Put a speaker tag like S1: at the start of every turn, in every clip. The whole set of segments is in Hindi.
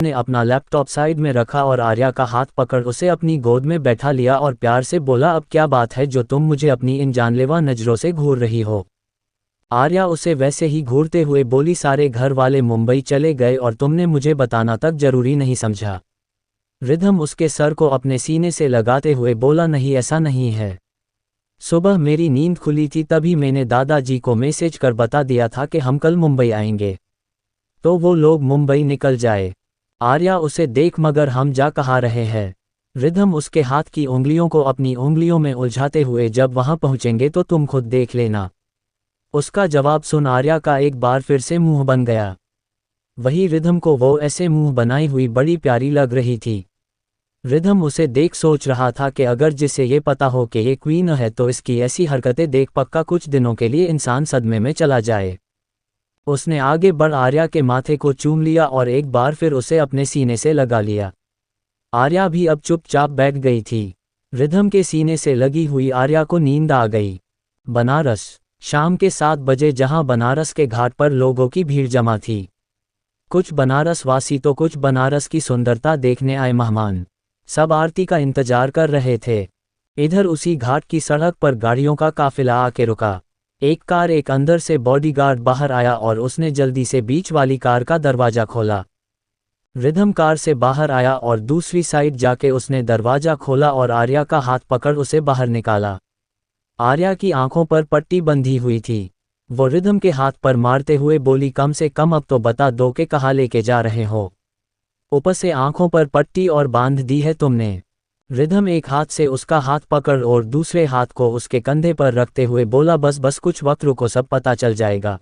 S1: ने अपना लैपटॉप साइड में रखा और आर्या का हाथ पकड़ उसे अपनी गोद में बैठा लिया और प्यार से बोला, अब क्या बात है जो तुम मुझे अपनी इन जानलेवा नज़रों से घूर रही हो। आर्या उसे वैसे ही घूरते हुए बोली, सारे घर वाले मुंबई चले गए और तुमने मुझे बताना तक जरूरी नहीं समझा। रिधम उसके सर को अपने सीने से लगाते हुए बोला, नहीं ऐसा नहीं है। सुबह मेरी नींद खुली थी तभी मैंने दादाजी को मैसेज कर बता दिया था कि हम कल मुंबई आएंगे, तो वो लोग मुंबई निकल जाए। आर्या उसे देख, मगर हम जा कहाँ रहे हैं। रिधम उसके हाथ की उंगलियों को अपनी उंगलियों में उलझाते हुए, जब वहां पहुंचेंगे तो तुम खुद देख लेना। उसका जवाब सुन आर्या का एक बार फिर से मुंह बन गया। वही रिधम को वो ऐसे मुंह बनाई हुई बड़ी प्यारी लग रही थी। रिधम उसे देख सोच रहा था कि अगर जिसे ये पता हो कि ये क्वीन है तो इसकी ऐसी हरकतें देख पक्का कुछ दिनों के लिए इंसान सदमे में चला जाए। उसने आगे बढ़ आर्या के माथे को चूम लिया और एक बार फिर उसे अपने सीने से लगा लिया। आर्या भी अब चुपचाप बैठ गई थी। रिधम के सीने से लगी हुई आर्या को नींद आ गई। बनारस, शाम के 7 बजे, जहां बनारस के घाट पर लोगों की भीड़ जमा थी। कुछ बनारस वासी तो कुछ बनारस की सुंदरता देखने आए मेहमान सब आरती का इंतजार कर रहे थे। इधर उसी घाट की सड़क पर गाड़ियों का काफिला आके रुका। एक कार, एक अंदर से बॉडीगार्ड बाहर आया और उसने जल्दी से बीच वाली कार का दरवाजा खोला। रिधम कार से बाहर आया और दूसरी साइड जाके उसने दरवाजा खोला और आर्या का हाथ पकड़ उसे बाहर निकाला। आर्या की आंखों पर पट्टी बंधी हुई थी। वो रिधम के हाथ पर मारते हुए बोली, कम से कम अब तो बता दो कि कहाँ लेके जा रहे हो। ऊपर से आंखों पर पट्टी और बांध दी है तुमने। रिधम एक हाथ से उसका हाथ पकड़ और दूसरे हाथ को उसके कंधे पर रखते हुए बोला, बस बस कुछ वक्त रुको, सब पता चल जाएगा।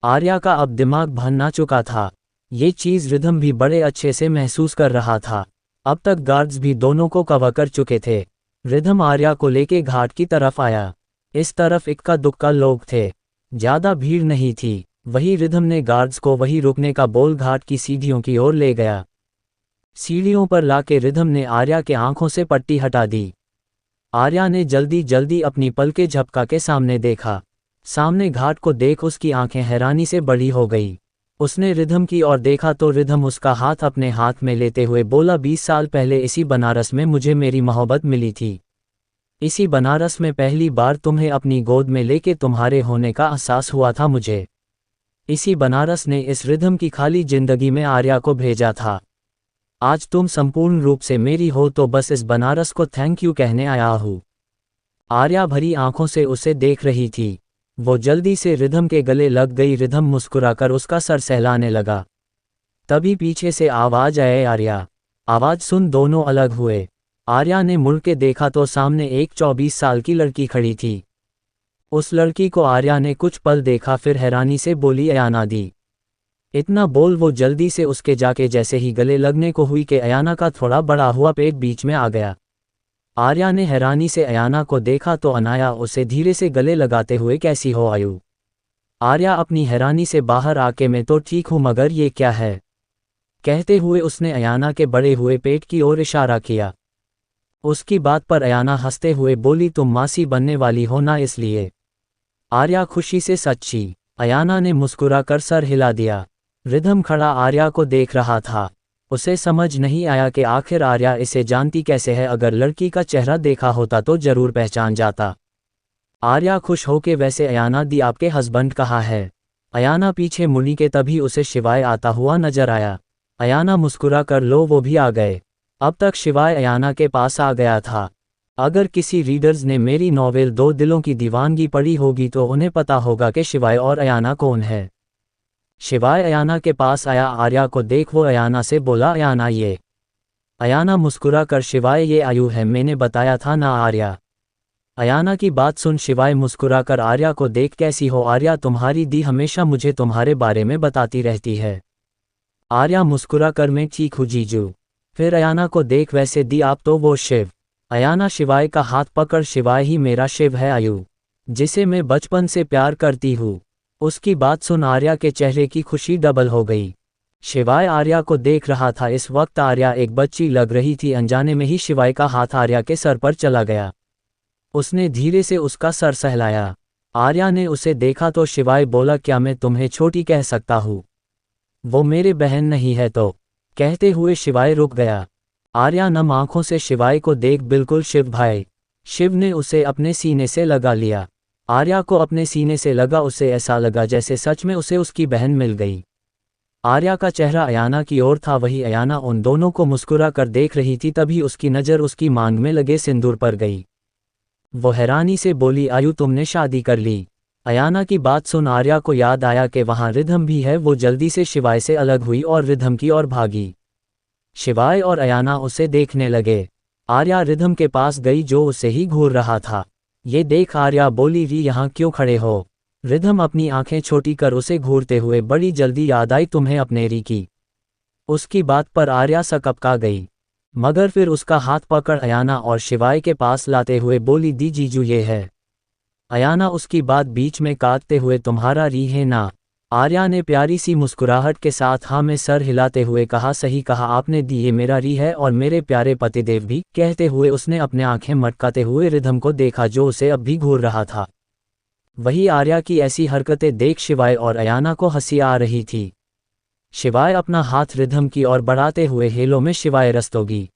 S1: आर्या का अब दिमाग भन चुका था। ये चीज रिधम भी बड़े अच्छे से महसूस कर रहा था। अब तक गार्ड्स भी दोनों को कवर कर चुके थे। रिधम आर्या को लेके घाट की तरफ आया। इस तरफ इक्का दुक्का लोग थे, ज्यादा भीड़ नहीं थी। वही रिधम ने गार्ड्स को वही रुकने का बोल घाट की सीढ़ियों की ओर ले गया। सीढ़ियों पर लाके रिधम ने आर्या के आंखों से पट्टी हटा दी। आर्या ने जल्दी जल्दी अपनी पलकें झपका के सामने देखा। सामने घाट को देख उसकी आंखें हैरानी से बड़ी हो गई। उसने रिधम की ओर देखा तो रिधम उसका हाथ अपने हाथ में लेते हुए बोला, 20 साल पहले इसी बनारस में मुझे मेरी मोहब्बत मिली थी। इसी बनारस में पहली बार तुम्हें अपनी गोद में लेके तुम्हारे होने का एहसास हुआ था मुझे। इसी बनारस ने इस रिधम की खाली जिंदगी में आर्या को भेजा था। आज तुम संपूर्ण रूप से मेरी हो तो बस इस बनारस को थैंक यू कहने आया हूँ। आर्या भरी आंखों से उसे देख रही थी। वो जल्दी से रिधम के गले लग गई। रिधम मुस्कुराकर उसका सर सहलाने लगा। तभी पीछे से आवाज आए, आर्या। आवाज सुन दोनों अलग हुए। आर्या ने मुड़ के देखा तो सामने एक 24 साल की लड़की खड़ी थी। उस लड़की को आर्या ने कुछ पल देखा, फिर हैरानी से बोली, अयाना दी। इतना बोल वो जल्दी से उसके जाके जैसे ही गले लगने को हुई कि अयाना का थोड़ा बड़ा हुआ पेट बीच में आ गया। आर्या ने हैरानी से अयाना को देखा तो अनाया उसे धीरे से गले लगाते हुए, कैसी हो आयु। आर्या अपनी हैरानी से बाहर आके, मैं तो ठीक हूँ मगर ये क्या है, कहते हुए उसने अयाना के बड़े हुए पेट की ओर इशारा किया। उसकी बात पर अयाना हंसते हुए बोली, तुम मासी बनने वाली हो ना इसलिए। आर्या खुशी से सच्ची। अयाना ने मुस्कुराकर सर हिला दिया। रिधम खड़ा आर्या को देख रहा था। उसे समझ नहीं आया कि आखिर आर्या इसे जानती कैसे है। अगर लड़की का चेहरा देखा होता तो जरूर पहचान जाता। आर्या खुश हो के, वैसे अयाना दी आपके हस्बैंड कहाँ है। अयाना पीछे मुड़ी के तभी उसे शिवाय आता हुआ नजर आया। अयाना मुस्कुरा कर, लो वो भी आ गए। अब तक शिवाय अयाना के पास आ गया था। अगर किसी रीडर्स ने मेरी नॉवेल 2 दिलों की दीवानगी पढ़ी होगी तो उन्हें पता होगा कि शिवाय और अयाना कौन है। शिवाय अयाना के पास आया। आर्या को देख वो अयाना से बोला, अयाना ये। अयाना मुस्कुरा कर, शिवाय ये आयु है, मैंने बताया था ना आर्या। अयाना की बात सुन शिवाय मुस्कुरा कर आर्या को देख, कैसी हो आर्या, तुम्हारी दी हमेशा मुझे तुम्हारे बारे में बताती रहती है। आर्या मुस्कुरा कर, मैं ठीक हूँ जीजू। फिर अयाना को देख, वैसे दी आप तो वो शिव। अयाना शिवाय का हाथ पकड़, शिवाय ही मेरा शिव है आयु, जिसे मैं बचपन से प्यार करती हूँ। उसकी बात सुन आर्या के चेहरे की खुशी डबल हो गई। शिवाय आर्या को देख रहा था। इस वक्त आर्या एक बच्ची लग रही थी। अनजाने में ही शिवाय का हाथ आर्या के सर पर चला गया। उसने धीरे से उसका सर सहलाया। आर्या ने उसे देखा तो शिवाय बोला, क्या मैं तुम्हें छोटी कह सकता हूँ। वो मेरे बहन नहीं है तो। कहते हुए शिवाय रुक गया। आर्या नम आंखों से शिवाय को देख बिल्कुल शिव भाई। शिव ने उसे अपने सीने से लगा लिया। आर्या को अपने सीने से लगा उसे ऐसा लगा जैसे सच में उसे उसकी बहन मिल गई। आर्या का चेहरा अयाना की ओर था, वही अयाना उन दोनों को मुस्कुरा कर देख रही थी। तभी उसकी नज़र उसकी मांग में लगे सिंदूर पर गई। वो हैरानी से बोली, आयु तुमने शादी कर ली। अयाना की बात सुन आर्या को याद आया कि वहाँ रिधम भी है। वो जल्दी से शिवाय से अलग हुई और रिधम की ओर भागी। शिवाय और अयाना उसे देखने लगे। आर्या रिधम के पास गई जो उसे ही घूर रहा था। ये देख आर्या बोली, री यहाँ क्यों खड़े हो। रिधम अपनी आंखें छोटी कर उसे घूरते हुए, बड़ी जल्दी याद आई तुम्हें अपने री की। उसकी बात पर आर्या सकपका गई, मगर फिर उसका हाथ पकड़ अयाना और शिवाय के पास लाते हुए बोली, दी जीजू ये है। अयाना उसकी बात बीच में काटते हुए, तुम्हारा री है ना। आर्या ने प्यारी सी मुस्कुराहट के साथ हाँ में सर हिलाते हुए कहा, सही कहा आपने दी, ये मेरा री है और मेरे प्यारे पतिदेव भी। कहते हुए उसने अपने आंखें मटकाते हुए रिधम को देखा जो उसे अब भी घूर रहा था। वही आर्या की ऐसी हरकतें देख शिवाय और अयाना को हंसी आ रही थी। शिवाय अपना हाथ रिधम की ओर बढ़ाते हुए, हेलो में शिवाय रस्तोगी।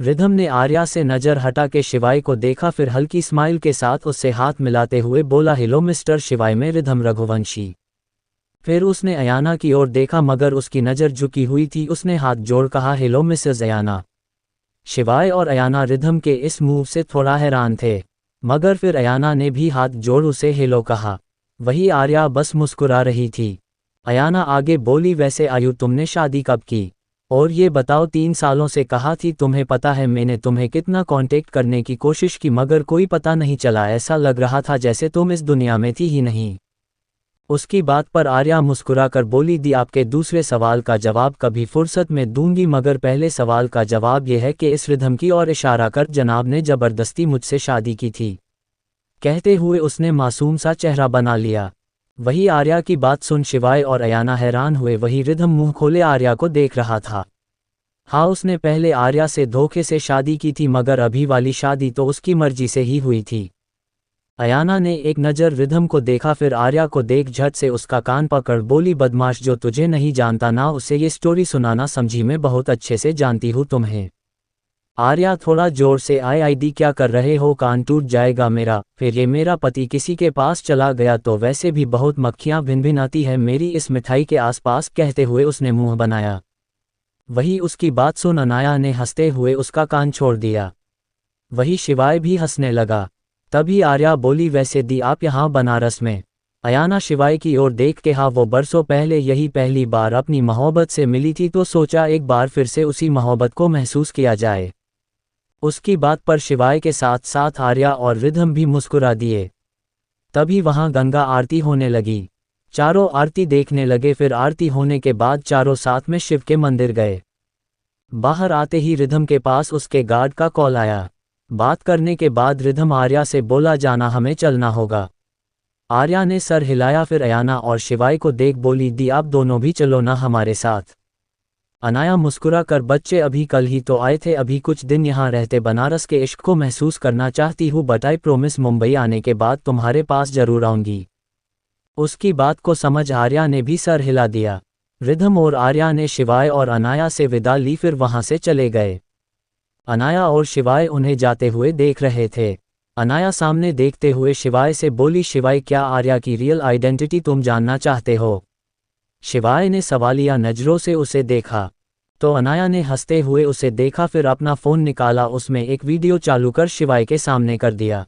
S1: रिधम ने आर्या से नज़र हटा के शिवाय को देखा, फिर हल्की स्माइल के साथ उससे हाथ मिलाते हुए बोला, हेलो मिस्टर शिवाय में रिधम रघुवंशी। फिर उसने अयाना की ओर देखा मगर उसकी नज़र झुकी हुई थी। उसने हाथ जोड़ कहा, हेलो मिसेस अयाना। शिवाय और अयाना रिधम के इस मूव से थोड़ा हैरान थे, मगर फिर अयाना ने भी हाथ जोड़ उसे हेलो कहा। वही आर्या बस मुस्कुरा रही थी। अयाना आगे बोली, वैसे आयु तुमने शादी कब की, और ये बताओ 3 सालों से कहा थी। तुम्हें पता है मैंने तुम्हें कितना कांटेक्ट करने की कोशिश की मगर कोई पता नहीं चला, ऐसा लग रहा था जैसे तुम इस दुनिया में थी ही नहीं। उसकी बात पर आर्या मुस्कुराकर बोली, दी आपके दूसरे सवाल का जवाब कभी फुर्सत में दूंगी, मगर पहले सवाल का जवाब यह है कि इस रिधम की ओर इशारा कर जनाब ने ज़बरदस्ती मुझसे शादी की थी। कहते हुए उसने मासूम सा चेहरा बना लिया। वही आर्या की बात सुन शिवाय और अयाना हैरान हुए। वही रिधम मुंह खोले आर्या को देख रहा था। हाँ, उसने पहले आर्या से धोखे से शादी की थी मगर अभी वाली शादी तो उसकी मर्जी से ही हुई थी। अयाना ने एक नज़र रिधम को देखा, फिर आर्या को देख झट से उसका कान पकड़ बोली, बदमाश, जो तुझे नहीं जानता ना उसे ये स्टोरी सुनाना, समझी मैं बहुत अच्छे से जानती हूँ तुम्हें। आर्या थोड़ा जोर से, आईआईडी क्या कर रहे हो, कान टूट जाएगा मेरा। फिर ये मेरा पति किसी के पास चला गया तो वैसे भी बहुत मक्खियाँ भिनभिनाती है मेरी इस मिठाई के आसपास। कहते हुए उसने मुंह बनाया। वही उसकी बात सुन अनाया ने हंसते हुए उसका कान छोड़ दिया। वही शिवाय भी हंसने लगा। तभी आर्या बोली, वैसे दी आप यहाँ बनारस में। अयाना शिवाय की ओर देख के, हाँ वो बरसों पहले यही पहली बार अपनी मोहब्बत से मिली थी तो सोचा एक बार फिर से उसी मोहब्बत को महसूस किया जाए। उसकी बात पर शिवाय के साथ साथ आर्या और रिधम भी मुस्कुरा दिए। तभी वहां गंगा आरती होने लगी। चारों आरती देखने लगे। फिर आरती होने के बाद चारों साथ में शिव के मंदिर गए। बाहर आते ही रिधम के पास उसके गार्ड का कॉल आया। बात करने के बाद रिधम आर्या से बोला, जाना हमें चलना होगा। आर्या ने सर हिलाया। फिर अयाना और शिवाय को देख बोली, दी आप दोनों भी चलो ना हमारे साथ। अनाया मुस्कुरा कर, बच्चे अभी कल ही तो आए थे, अभी कुछ दिन यहाँ रहते बनारस के इश्क को महसूस करना चाहती हूँ, बट आई प्रोमिस मुंबई आने के बाद तुम्हारे पास जरूर आऊंगी। उसकी बात को समझ आर्या ने भी सर हिला दिया। रिधम और आर्या ने शिवाय और अनाया से विदा ली, फिर वहां से चले गए। अनाया और शिवाय उन्हें जाते हुए देख रहे थे। अनाया सामने देखते हुए शिवाय से बोली, शिवाय क्या आर्या की रियल आइडेंटिटी तुम जानना चाहते हो। शिवाय ने सवालिया नज़रों से उसे देखा तो अनाया ने हंसते हुए उसे देखा, फिर अपना फ़ोन निकाला, उसमें एक वीडियो चालू कर शिवाय के सामने कर दिया।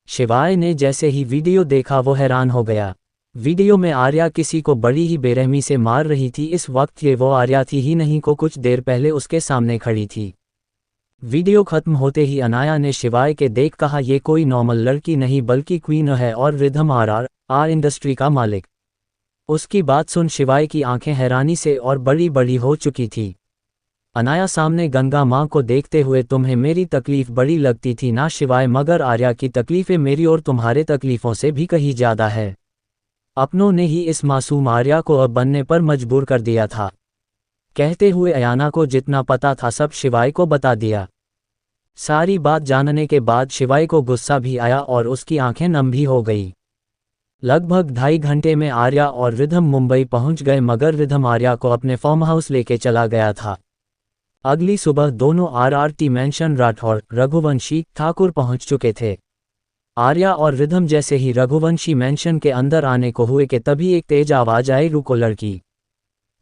S1: शिवाय ने जैसे ही वीडियो देखा वो हैरान हो गया। वीडियो में आर्या किसी को बड़ी ही बेरहमी से मार रही थी। इस वक्त ये वो आर्या थी ही नहीं को कुछ देर पहले उसके सामने खड़ी थी। वीडियो खत्म होते ही अनाया ने शिवाय के देख कहा, ये कोई नॉर्मल लड़की नहीं बल्कि क्वीन है और रिधम आर इंडस्ट्री का मालिक। उसकी बात सुन शिवाय की आंखें हैरानी से और बड़ी बड़ी हो चुकी थी। अनाया सामने गंगा माँ को देखते हुए, तुम्हें मेरी तकलीफ बड़ी लगती थी ना शिवाय, मगर आर्या की तकलीफें मेरी और तुम्हारे तकलीफों से भी कहीं ज़्यादा है। अपनों ने ही इस मासूम आर्या को अब बनने पर मजबूर कर दिया था। कहते हुए अयाना को जितना पता था सब शिवाय को बता दिया। सारी बात जानने के बाद शिवाय को गुस्सा भी आया और उसकी आंखें नम भी हो गई। लगभग 2.5 घंटे में आर्या और रिधम मुंबई पहुंच गए, मगर रिधम आर्या को अपने फार्म हाउस लेके चला गया था। अगली सुबह दोनों RRT मैंशन राठौर रघुवंशी ठाकुर पहुंच चुके थे। आर्या और रिधम जैसे ही रघुवंशी मैंशन के अंदर आने को हुए कि तभी एक तेज आवाज आई, रुको लड़की।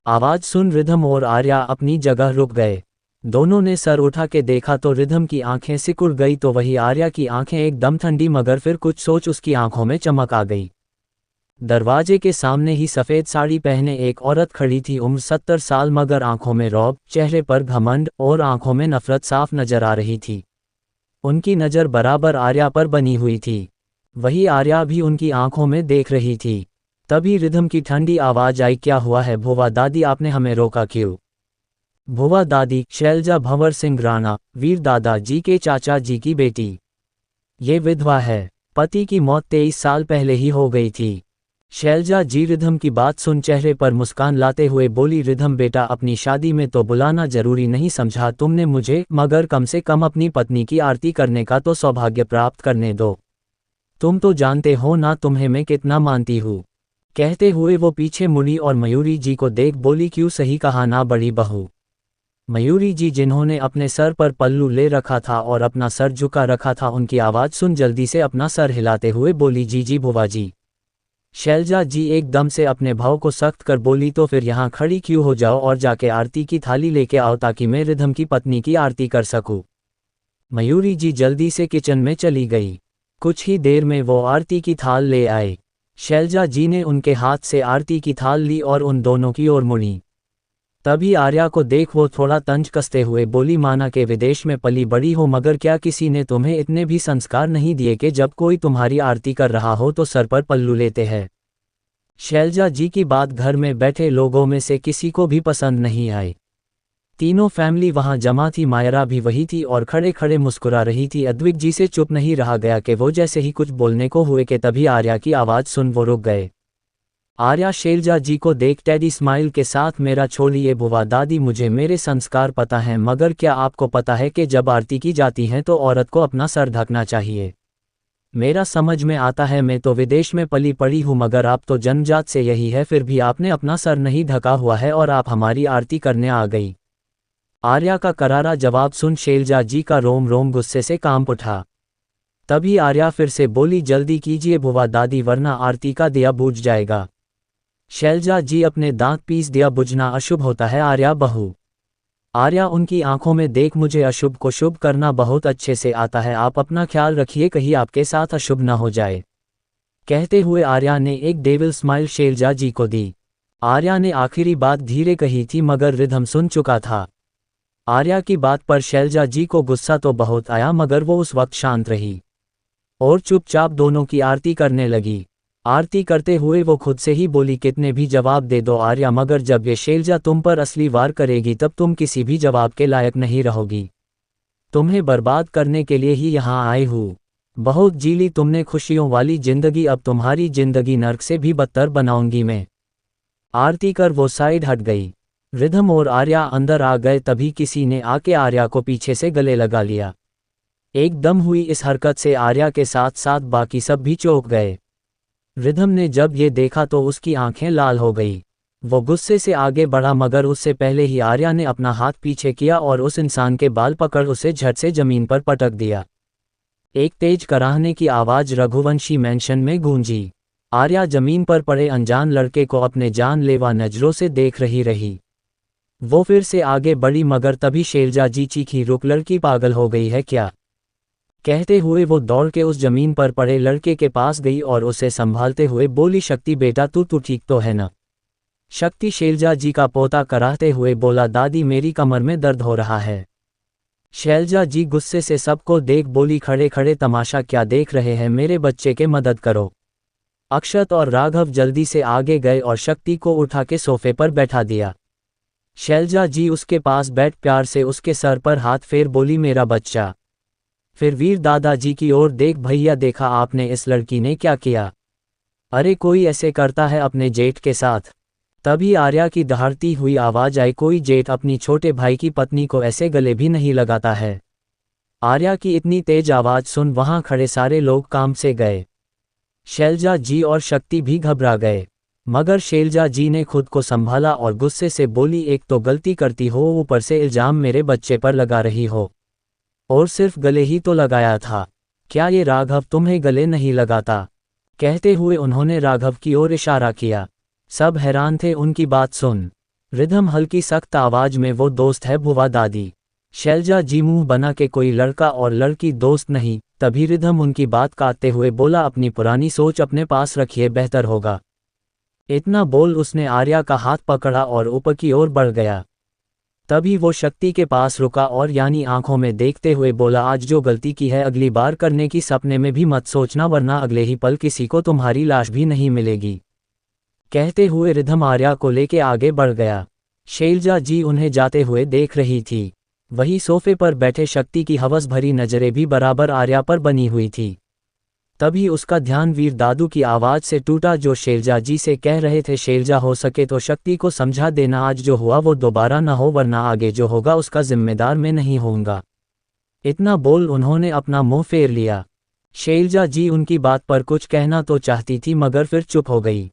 S1: आवाज सुन रिधम और आर्या अपनी जगह रुक गए। दोनों ने सर उठा के देखा तो रिधम की आंखें सिकुड़ गई, तो वही आर्या की आंखें एकदम ठंडी, मगर फिर कुछ सोच उसकी आंखों में चमक आ गई। दरवाजे के सामने ही सफ़ेद साड़ी पहने एक औरत खड़ी थी, उम्र 70 साल, मगर आंखों में रौब, चेहरे पर घमंड और आंखों में नफरत साफ नजर आ रही थी। उनकी नज़र बराबर आर्या पर बनी हुई थी। वही आर्या भी उनकी आंखों में देख रही थी। तभी रिधम की ठंडी आवाज आई, क्या हुआ है भुवा दादी, आपने हमें रोका क्यों? भुवा दादी शैलजा भंवर सिंह राणा, वीर दादा जी के चाचा जी की बेटी। ये विधवा है। पति की मौत 23 साल पहले ही हो गई थी। शैलजा जी रिधम की बात सुन चेहरे पर मुस्कान लाते हुए बोली, रिधम बेटा, अपनी शादी में तो बुलाना जरूरी नहीं समझा तुमने मुझे, मगर कम से कम अपनी पत्नी की आरती करने का तो सौभाग्य प्राप्त करने दो। तुम तो जानते हो ना तुम्हें मैं कितना मानती हूँ। कहते हुए वो पीछे मुड़ी और मयूरी जी को देख बोली, क्यों सही कहा ना बड़ी बहू। मयूरी जी जिन्होंने अपने सर पर पल्लू ले रखा था और अपना सर झुका रखा था, उनकी आवाज़ सुन जल्दी से अपना सर हिलाते हुए बोली, जी जी बुआ जी। शैलजा जी एकदम से अपने भाव को सख्त कर बोली, तो फिर यहाँ खड़ी क्यों हो, जाओ और जाके आरती की थाली लेके आओ ताकि मैं रिधम की पत्नी की आरती कर सकूं। मयूरी जी जल्दी से किचन में चली गई। कुछ ही देर में वो आरती की थाल ले आए। शैलजा जी ने उनके हाथ से आरती की थाल ली और उन दोनों की ओर मुड़ी। तभी आर्या को देख वो थोड़ा तंज कसते हुए बोली, माना के विदेश में पली बड़ी हो, मगर क्या किसी ने तुम्हें इतने भी संस्कार नहीं दिए कि जब कोई तुम्हारी आरती कर रहा हो तो सर पर पल्लू लेते हैं? शैलजा जी की बात घर में बैठे लोगों में से किसी को भी पसंद नहीं आई। तीनों फैमिली वहां जमा थी, मायरा भी वही थी और खड़े खड़े मुस्कुरा रही थी। अद्विक जी से चुप नहीं रहा गया कि वो जैसे ही कुछ बोलने को हुए कि तभी आर्या की आवाज़ सुन वो रुक गए। आर्या शैलजा जी को देख टेडी स्माइल के साथ, मेरा छोड़िए बुआ दादी, मुझे मेरे संस्कार पता है, मगर क्या आपको पता है कि जब आरती की जाती है तो औरत को अपना सर ढकना चाहिए? मेरा समझ में आता है, मैं तो विदेश में पली पड़ी हूँ, मगर आप तो जन्मजात से यही है, फिर भी आपने अपना सर नहीं ढका हुआ है और आप हमारी आरती करने आ गई। आर्या का करारा जवाब सुन शैलजा जी का रोम रोम गुस्से से कांप उठा। तभी आर्या फिर से बोली, जल्दी कीजिए बुआ दादी, वरना आरती का दिया बुझ जाएगा। शैलजा जी अपने दांत पीस, दिया बुझना अशुभ होता है आर्या बहू। आर्या उनकी आंखों में देख, मुझे अशुभ को शुभ करना बहुत अच्छे से आता है, आप अपना ख्याल रखिए कहीं आपके साथ अशुभ न हो जाए। कहते हुए आर्या ने एक डेविल स्माइल शैलजा जी को दी। आर्या ने आखिरी बात धीरे कही थी, मगर रिधम सुन चुका था। आर्या की बात पर शैलजा जी को गुस्सा तो बहुत आया, मगर वो उस वक्त शांत रही और चुपचाप दोनों की आरती करने लगी। आरती करते हुए वो खुद से ही बोली, कितने भी जवाब दे दो आर्या, मगर जब ये शैलजा तुम पर असली वार करेगी तब तुम किसी भी जवाब के लायक नहीं रहोगी। तुम्हें बर्बाद करने के लिए ही यहाँ आई हूँ। बहुत जी ली तुमने खुशियों वाली जिंदगी, अब तुम्हारी जिंदगी नर्क से भी बदतर बनाऊंगी मैं। आरती कर वो साइड हट गई। रिधम और आर्या अंदर आ गए, तभी किसी ने आके आर्या को पीछे से गले लगा लिया। एकदम हुई इस हरकत से आर्या के साथ साथ बाकी सब भी चौंक गए। रिधम ने जब ये देखा तो उसकी आंखें लाल हो गई। वो गुस्से से आगे बढ़ा, मगर उससे पहले ही आर्या ने अपना हाथ पीछे किया और उस इंसान के बाल पकड़ उसे झट से जमीन पर पटक दिया। एक तेज कराहने की आवाज रघुवंशी मैंशन में गूंजी। आर्या जमीन पर पड़े अनजान लड़के को अपने जानलेवा नजरों से देख रही। वो फिर से आगे बढ़ी, मगर तभी शैलजा जी चीखी, रुक लड़की, पागल हो गई है क्या? कहते हुए वो दौड़ के उस जमीन पर पड़े लड़के के पास गई और उसे संभालते हुए बोली, शक्ति बेटा तू ठीक तो है ना? शक्ति शैलजा जी का पोता कराहते हुए बोला, दादी मेरी कमर में दर्द हो रहा है। शैलजा जी गुस्से से सबको देख बोली, खड़े खड़े तमाशा क्या देख रहे हैं, मेरे बच्चे के मदद करो। अक्षत और राघव जल्दी से आगे गए और शक्ति को उठा के सोफे पर बैठा दिया। शैलजा जी उसके पास बैठ प्यार से उसके सर पर हाथ फेर बोली, मेरा बच्चा। फिर वीर दादाजी की ओर देख, भैया देखा आपने इस लड़की ने क्या किया? अरे कोई ऐसे करता है अपने जेठ के साथ? तभी आर्या की दहाड़ती हुई आवाज आई, कोई जेठ अपनी छोटे भाई की पत्नी को ऐसे गले भी नहीं लगाता है। आर्या की इतनी तेज आवाज सुन वहां खड़े सारे लोग कांप से गए। शैलजा जी और शक्ति भी घबरा गए, मगर शैलजा जी ने खुद को संभाला और गुस्से से बोली, एक तो गलती करती हो, ऊपर से इल्जाम मेरे बच्चे पर लगा रही हो। और सिर्फ गले ही तो लगाया था, क्या ये राघव तुम्हें गले नहीं लगाता? कहते हुए उन्होंने राघव की ओर इशारा किया। सब हैरान थे उनकी बात सुन। रिधम हल्की सख्त आवाज में, वो दोस्त है बुआ दादी। शैलजा जी मुंह बना के, कोई लड़का और लड़की दोस्त नहीं। तभी रिधम उनकी बात काटते हुए बोला, अपनी पुरानी सोच अपने पास रखिए, बेहतर होगा। इतना बोल उसने आर्या का हाथ पकड़ा और ऊपर की ओर बढ़ गया। तभी वो शक्ति के पास रुका और यानी आंखों में देखते हुए बोला, आज जो गलती की है अगली बार करने की सपने में भी मत सोचना, वरना अगले ही पल किसी को तुम्हारी लाश भी नहीं मिलेगी। कहते हुए रिधम आर्या को लेके आगे बढ़ गया। शैलजा जी उन्हें जाते हुए देख रही थी। वही सोफे पर बैठे शक्ति की हवस भरी नजरें भी बराबर आर्या पर बनी हुई थी। तभी उसका ध्यान वीर दादू की आवाज से टूटा, जो शैलजा जी से कह रहे थे, शैलजा हो सके तो शक्ति को समझा देना, आज जो हुआ वो दोबारा न हो, वरना आगे जो होगा उसका जिम्मेदार मैं नहीं होऊंगा। इतना बोल उन्होंने अपना मुंह फेर लिया। शैलजा जी उनकी बात पर कुछ कहना तो चाहती थी, मगर फिर चुप हो गई।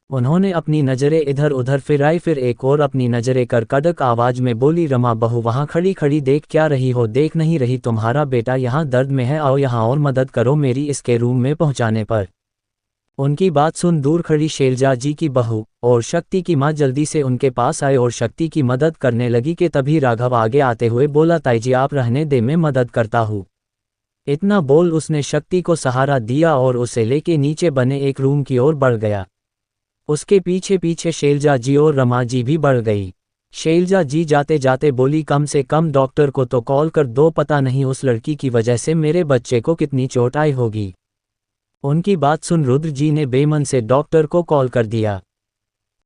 S1: उन्होंने अपनी नजरें इधर उधर फिराई, फिर एक और अपनी नजरें कर कड़क आवाज में बोली, रमा बहू वहां खड़ी खड़ी देख क्या रही हो? देख नहीं रही तुम्हारा बेटा यहाँ दर्द में है? आओ यहाँ और मदद करो मेरी इसके रूम में पहुंचाने पर। उनकी बात सुन दूर खड़ी शैलजा जी की बहू और शक्ति की मां जल्दी से उनके पास आए और शक्ति की मदद करने लगी कि तभी राघव आगे आते हुए बोला, ताई जी आप रहने दे, मैं मदद करता हूँ। इतना बोल उसने शक्ति को सहारा दिया और उसे लेके नीचे बने एक रूम की ओर बढ़ गया। उसके पीछे पीछे शैलजा जी और रमा जी भी बढ़ गई। शैलजा जी जाते जाते बोली, कम से कम डॉक्टर को तो कॉल कर दो, पता नहीं उस लड़की की वजह से मेरे बच्चे को कितनी चोट आई होगी। उनकी बात सुन रुद्र जी ने बेमन से डॉक्टर को कॉल कर दिया।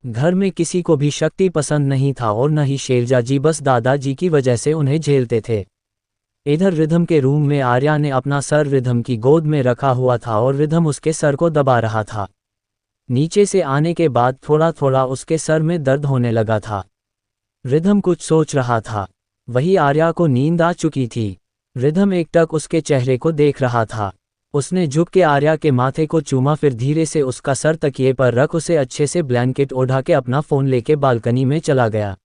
S1: घर में किसी को भी शक्ति पसंद नहीं था और न ही शैलजा जी, बस दादाजी की वजह से उन्हें झेलते थे। इधर रिधम के रूम में आर्या ने अपना सर रिधम की गोद में रखा हुआ था और रिधम उसके सर को दबा रहा था। नीचे से आने के बाद थोड़ा थोड़ा उसके सर में दर्द होने लगा था। रिधम कुछ सोच रहा था। वही आर्या को नींद आ चुकी थी। रिधम एकटक उसके चेहरे को देख रहा था। उसने झुक के आर्या के माथे को चूमा, फिर धीरे से उसका सर तकिए पर रख उसे अच्छे से ब्लैंकेट ओढ़ा के अपना फोन लेके बालकनी में चला गया।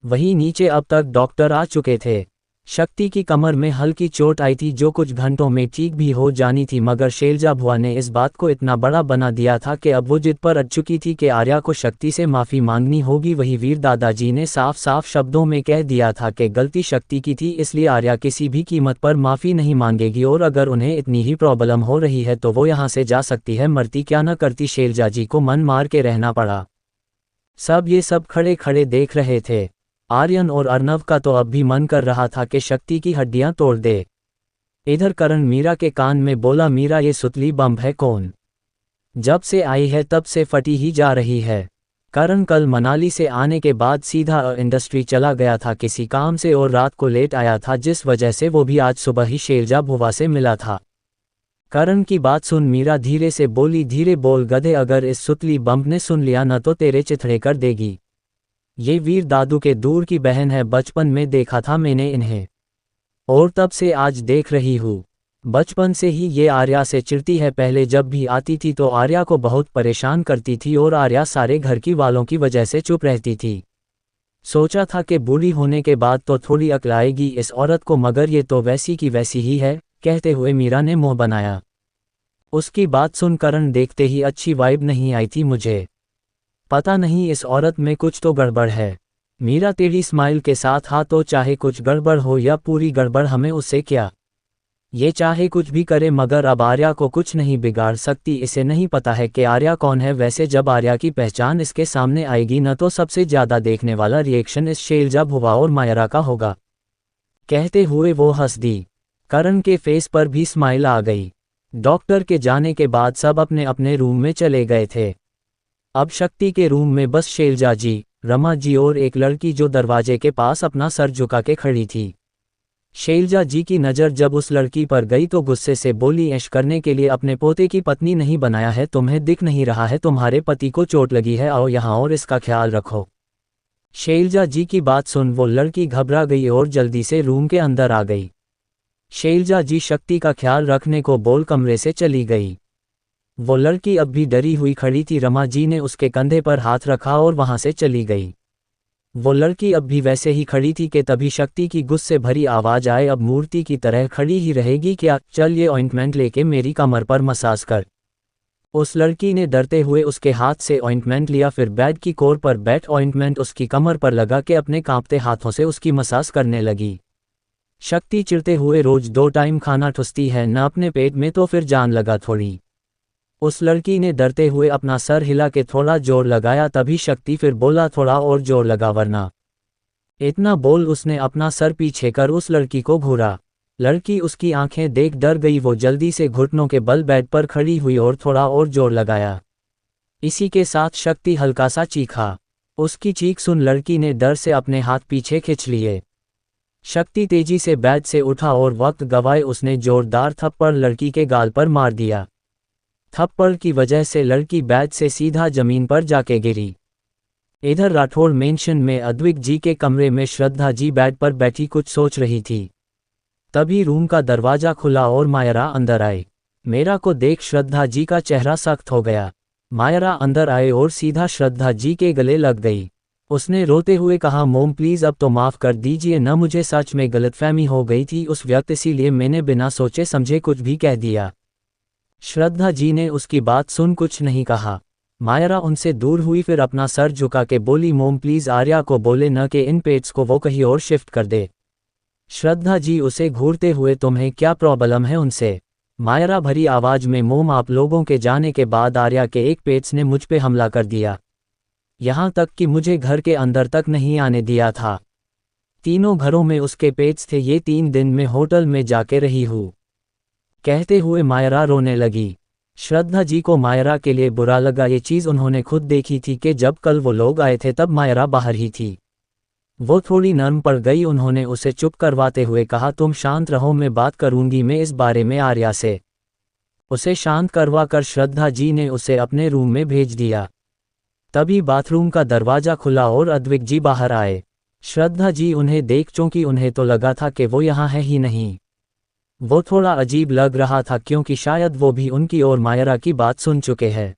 S1: वहीं नीचे अब तक डॉक्टर आ चुके थे। शक्ति की कमर में हल्की चोट आई थी जो कुछ घंटों में ठीक भी हो जानी थी, मगर शैलजा बुआ ने इस बात को इतना बड़ा बना दिया था कि अब वो जिद पर अड़ चुकी थी कि आर्या को शक्ति से माफ़ी मांगनी होगी। वही वीर दादाजी ने साफ साफ शब्दों में कह दिया था कि गलती शक्ति की थी, इसलिए आर्या किसी भी कीमत पर माफ़ी नहीं मांगेगी और अगर उन्हें इतनी ही प्रॉब्लम हो रही है तो वो यहाँ से जा सकती है, मरती क्या न करती। शैलजा जी को मन मार के रहना पड़ा। ये सब खड़े खड़े देख रहे थे। आर्यन और अर्नव का तो अब भी मन कर रहा था कि शक्ति की हड्डियां तोड़ दे। इधर करण मीरा के कान में बोला, मीरा ये सुतली बम है कौन? जब से आई है तब से फटी ही जा रही है। करण कल मनाली से आने के बाद सीधा इंडस्ट्री चला गया था किसी काम से और रात को लेट आया था, जिस वजह से वो भी आज सुबह ही शैलजा बुआ से मिला था। करण की बात सुन मीरा धीरे से बोली, धीरे बोल गधे, अगर इस सुतली बम ने सुन लिया न तो तेरे चिथड़े कर देगी। ये वीर दादू के दूर की बहन है, बचपन में देखा था मैंने इन्हें और तब से आज देख रही हूँ। बचपन से ही ये आर्या से चिढ़ती है, पहले जब भी आती थी तो आर्या को बहुत परेशान करती थी और आर्या सारे घर की वालों की वजह से चुप रहती थी। सोचा था कि बूढ़ी होने के बाद तो थोड़ी अक्ल आएगी इस औरत को, मगर ये तो वैसी की वैसी ही है। कहते हुए मीरा ने मुंह बनाया। उसकी बात सुन करण देखते ही अच्छी वाइब नहीं आई थी मुझे। पता नहीं इस औरत में कुछ तो गड़बड़ है। मीरा तेरी स्माइल के साथ, हाँ तो चाहे कुछ गड़बड़ हो या पूरी गड़बड़, हमें उससे क्या। ये चाहे कुछ भी करे मगर अब आर्या को कुछ नहीं बिगाड़ सकती। इसे नहीं पता है कि आर्या कौन है। वैसे जब आर्या की पहचान इसके सामने आएगी न तो सबसे ज्यादा देखने वाला रिएक्शन इस शैलजा बुआ और मायरा का होगा। कहते हुए वो हंस दी। करण के फेस पर भी स्माइल आ गई। डॉक्टर के जाने के बाद सब अपने अपने रूम में चले गए थे। अब शक्ति के रूम में बस शैलजा जी, रमा जी और एक लड़की जो दरवाजे के पास अपना सर झुका के खड़ी थी। शैलजा जी की नज़र जब उस लड़की पर गई तो गुस्से से बोली, ऐश करने के लिए अपने पोते की पत्नी नहीं बनाया है? तुम्हें दिख नहीं रहा है तुम्हारे पति को चोट लगी है? आओ यहाँ और इसका ख्याल रखो। शैलजा जी की बात सुन वो लड़की घबरा गई और जल्दी से रूम के अंदर आ गई। शैलजा जी शक्ति का ख्याल रखने को बोल कमरे से चली गई। वो लड़की अब भी डरी हुई खड़ी थी। रमा जी ने उसके कंधे पर हाथ रखा और वहां से चली गई। वो लड़की अब भी वैसे ही खड़ी थी कि तभी शक्ति की गुस्से भरी आवाज आए, अब मूर्ति की तरह खड़ी ही रहेगी क्या? चल ये ऑइंटमेंट लेके मेरी कमर पर मसाज कर। उस लड़की ने डरते हुए उसके हाथ से ऑइंटमेंट लिया, फिर बेड की कोर पर बैठ ऑइंटमेंट उसकी कमर पर लगा के अपने कांपते हाथों से उसकी मसाज करने लगी। शक्ति चिढ़ते हुए, रोज 2 टाइम खाना ठुसती है न अपने पेट में, तो फिर जान लगा थोड़ी। उस लड़की ने डरते हुए अपना सर हिला के थोड़ा जोर लगाया, तभी शक्ति फिर बोला, थोड़ा और जोर लगा वरना। इतना बोल उसने अपना सर पीछे कर उस लड़की को घूरा। लड़की उसकी आंखें देख डर गई। वो जल्दी से घुटनों के बल बेड पर खड़ी हुई और थोड़ा और जोर लगाया। इसी के साथ शक्ति हल्का सा चीखा। उसकी चीख सुन लड़की ने डर से अपने हाथ पीछे खींच लिए। शक्ति तेजी से बेड से उठा और वक्त गवाए उसने जोरदार थप्पड़ लड़की के गाल पर मार दिया। थप्पड़ की वजह से लड़की बेड से सीधा जमीन पर जाके गिरी। इधर राठौड़ मेंशन में अद्विक जी के कमरे में श्रद्धा जी बेड पर बैठी कुछ सोच रही थी। तभी रूम का दरवाजा खुला और मायरा अंदर आए। मेरा को देख श्रद्धा जी का चेहरा सख्त हो गया। मायरा अंदर आए और सीधा श्रद्धा जी के गले लग गई। उसने रोते हुए कहा, मोम प्लीज़ अब तो माफ़ कर दीजिए न, मुझे सच में गलतफहमी हो गई थी उस वक्त, इसीलिए मैंने बिना सोचे समझे कुछ भी कह दिया। श्रद्धा जी ने उसकी बात सुन कुछ नहीं कहा। मायरा उनसे दूर हुई, फिर अपना सर झुका के बोली, मोम प्लीज़ आर्या को बोले न कि इन पेट्स को वो कहीं और शिफ्ट कर दे। श्रद्धा जी उसे घूरते हुए, तुम्हें क्या प्रॉब्लम है उनसे? मायरा भरी आवाज में, मोम आप लोगों के जाने के बाद आर्या के एक पेट्स ने मुझ पे हमला कर दिया, यहाँ तक कि मुझे घर के अंदर तक नहीं आने दिया था। तीनों घरों में उसके पेट्स थे। ये 3 दिन में होटल में जाके रही हूँ। कहते हुए मायरा रोने लगी। श्रद्धा जी को मायरा के लिए बुरा लगा। ये चीज़ उन्होंने खुद देखी थी कि जब कल वो लोग आए थे तब मायरा बाहर ही थी। वो थोड़ी नर्म पड़ गई। उन्होंने उसे चुप करवाते हुए कहा, तुम शांत रहो, मैं बात करूंगी मैं इस बारे में आर्या से। उसे शांत करवा कर श्रद्धा जी ने उसे अपने रूम में भेज दिया। तभी बाथरूम का दरवाज़ा खुला और अद्विक जी बाहर आए। श्रद्धा जी उन्हें देख चौंकी। उन्हें तो लगा था कि वो यहाँ है ही नहीं। वो थोड़ा अजीब लग रहा था क्योंकि शायद वो भी उनकी और मायरा की बात सुन चुके हैं।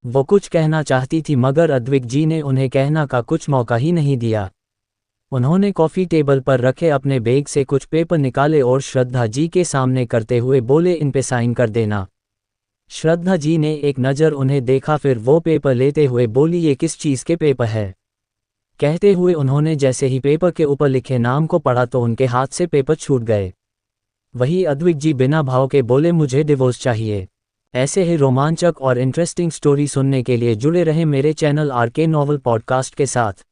S1: वो कुछ कहना चाहती थी मगर अद्विक जी ने उन्हें कहना का कुछ मौका ही नहीं दिया। उन्होंने कॉफ़ी टेबल पर रखे अपने बैग से कुछ पेपर निकाले और श्रद्धा जी के सामने करते हुए बोले, इन पे साइन कर देना। श्रद्धा जी ने एक नज़र उन्हें देखा, फिर वो पेपर लेते हुए बोली, ये किस चीज़ के पेपर है? कहते हुए उन्होंने जैसे ही पेपर के ऊपर लिखे नाम को पढ़ा तो उनके हाथ से पेपर छूट गए। वही अद्विक जी बिना भाव के बोले, मुझे डिवोर्स चाहिए। ऐसे ही रोमांचक और इंटरेस्टिंग स्टोरी सुनने के लिए जुड़े रहे मेरे चैनल आरके नॉवल पॉडकास्ट के साथ।